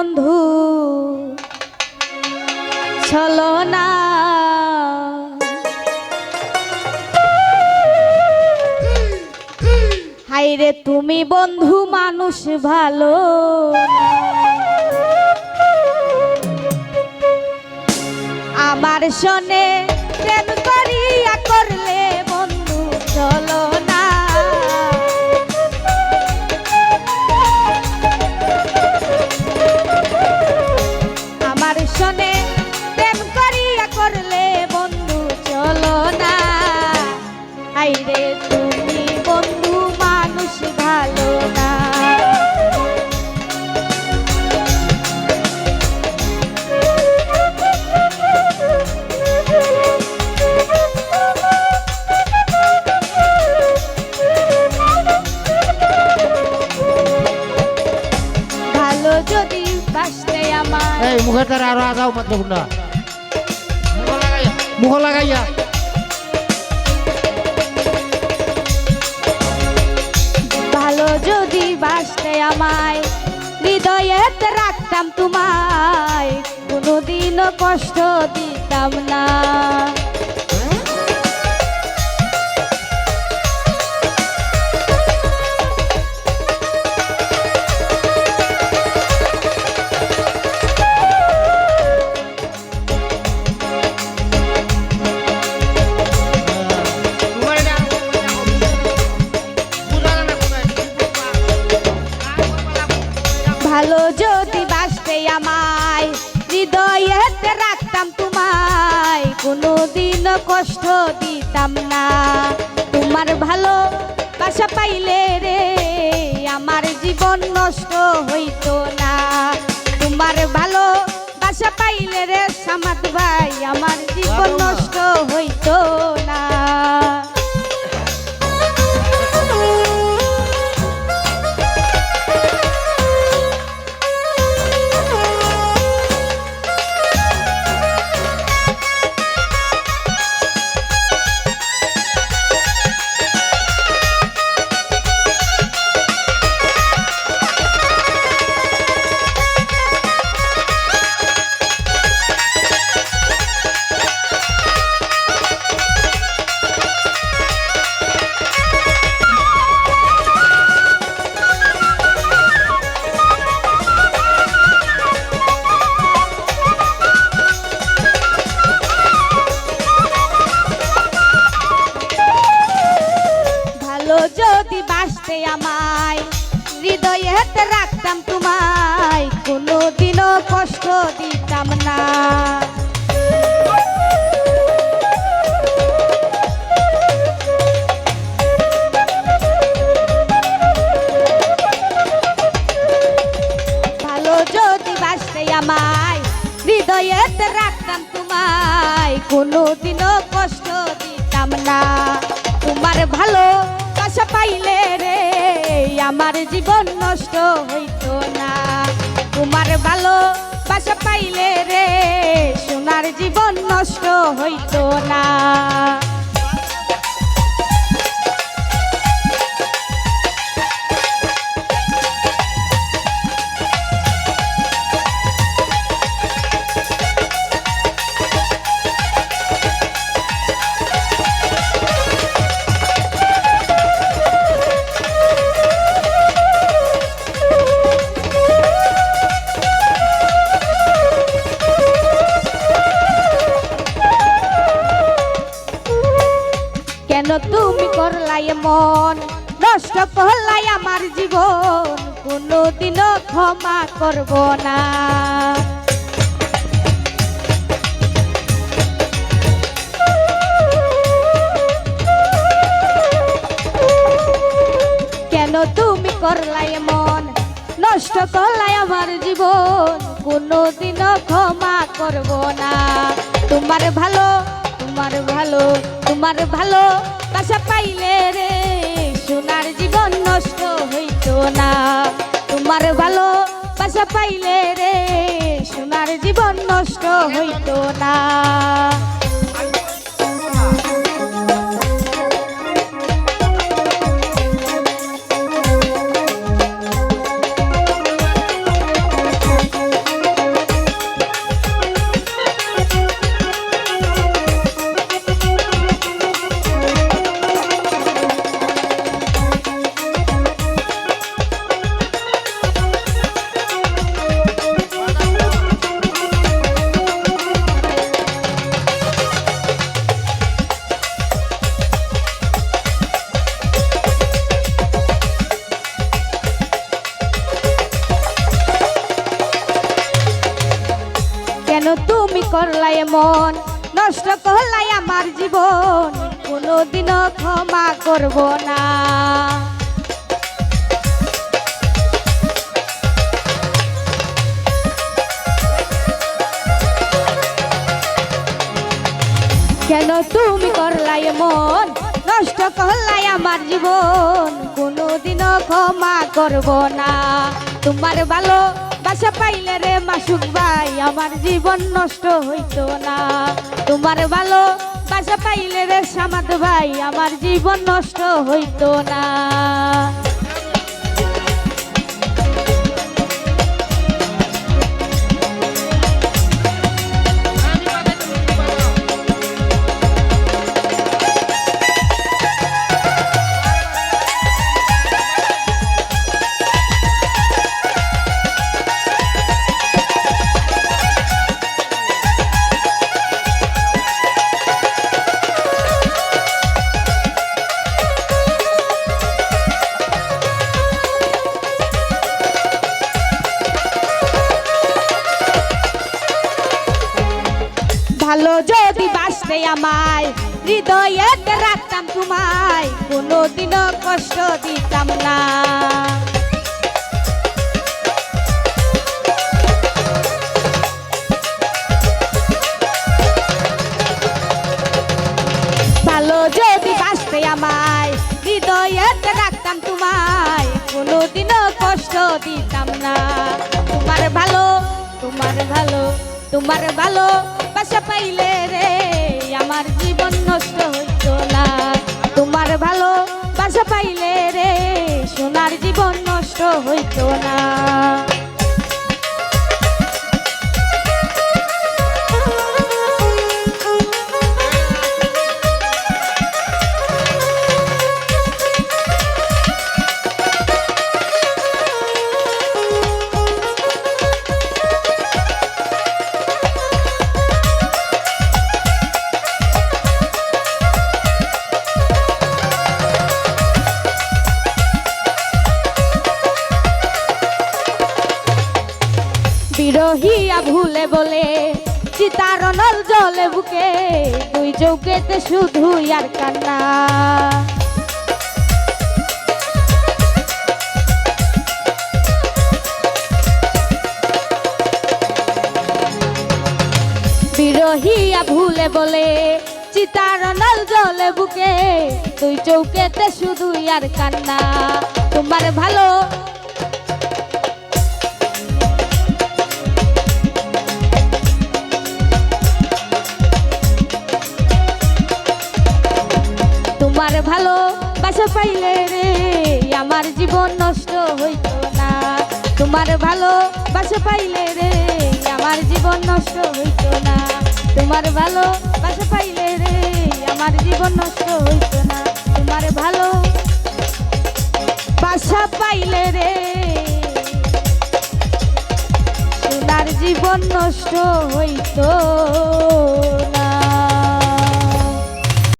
বন্ধু ছলনা, হাইরে তুমি বন্ধু মানুষ ভালো না। আমার শোনে প্রেম করিয়া করলে বন্ধু ছলনা, আমার শোনে প্রেম করিয়া করলে বন্ধু ছলনা, হাইরে তুমি বন্ধু মানুষ ভালো না। ভালো যদি বাসতে আমার এই মুখে তার আরো আগাও মত না মুখ লাগাইয়া ভালো যদি বাসতে আমায় হৃদয়েতে রাখতাম তোমায়, কোনোদিনও কষ্ট দিতাম না। ভালো যদি বাসতে আমায় হৃদয়েতে রাখতাম তোমায়, কোনোদিনও কষ্ট দিতাম না। তোমার ভালো বাসা পাইলে রে আমার জীবন নষ্ট হইতো না। তোমার ভালো বাসা পাইলে রে সামাদ ভাই আমার জীবন নষ্ট হইতো না। যদি বাসতে আমায় হৃদয়েতে রাখতাম তোমায়, কোনোদিনও কষ্ট দিতাম না। ভালো যদি বাসতে আমায় হৃদয়েতে রাখতাম তোমায়, কোনোদিনও কষ্ট দিতাম না। তোমার ভালো বাসা পাইলে রে আমার জীবন নষ্ট হইতো না। তোমার ভালো বাসা পাইলে রে সোনার জীবন নষ্ট হইতো না। কেন তুমি করলাই মন নষ্ট করলাই আমার জীবন, কোনোদিনও ক্ষমা করব না। কেন তুমি করলাই মন নষ্ট করলাই আমার জীবন, কোনোদিনও ক্ষমা করব না। তোমার ভালো তোমার ভালো তোমার ভালো বাসা পাইলে রে সোনার জীবন নষ্ট হইতো না। তোমার ভালো বাসা পাইলে রে সোনার জীবন নষ্ট হইতো না। করলাই এমন, নষ্ট করলাই আমার জীবন, কোনোদিনও ক্ষমা করব না। কেন তুমি করলাই এমন, নষ্ট করলাই আমার জীবন, কোনোদিনও ক্ষমা করব না। তোমার ভালো বাসা পাইলে রে মাসুক ভাই, আমার জীবন নষ্ট হইতো না। তোমার ভালো বাসা পাইলে রে সামাদ ভাই, আমার জীবন নষ্ট হইতো না। ভালো যদি বাসতে আমায়, হৃদয়েতে রাখতাম তোমায়, কোনোদিনও কষ্ট দিতাম না। ভালো যদি বাসতে আমায়, হৃদয়েতে রাখতাম তোমায়, কোনোদিনও কষ্ট দিতাম না। তোমার ভালো, তোমার ভালো, তোমার ভালো বাসা পাইলে রে আমার জীবন নষ্ট হইতো না। তোমার ভালো বাসা পাইলে রে সোনার জীবন নষ্ট হইতো না। বিরহিয়া ভুলে বলে চিতারণল জলে বুকে, দুই চৌকেতে শুধু আর কান্না। বিরহিয়া ভুলে বলে চিতারণল জলে বুকে, দুই চৌকেতে শুধু আর কান্না। তোমার ভালো, তোমার ভালো বাসা পাইলে রে আমার জীবন নষ্ট হইতো না। তোমার ভালো বাসা পাইলে রে আমার জীবন নষ্ট হইতো না। তোমার ভালো বাসা পাইলে রে আমার জীবন নষ্ট হইতো না। তোমার ভালো বাসা পাইলে রে সোনার জীবন নষ্ট হইতো না।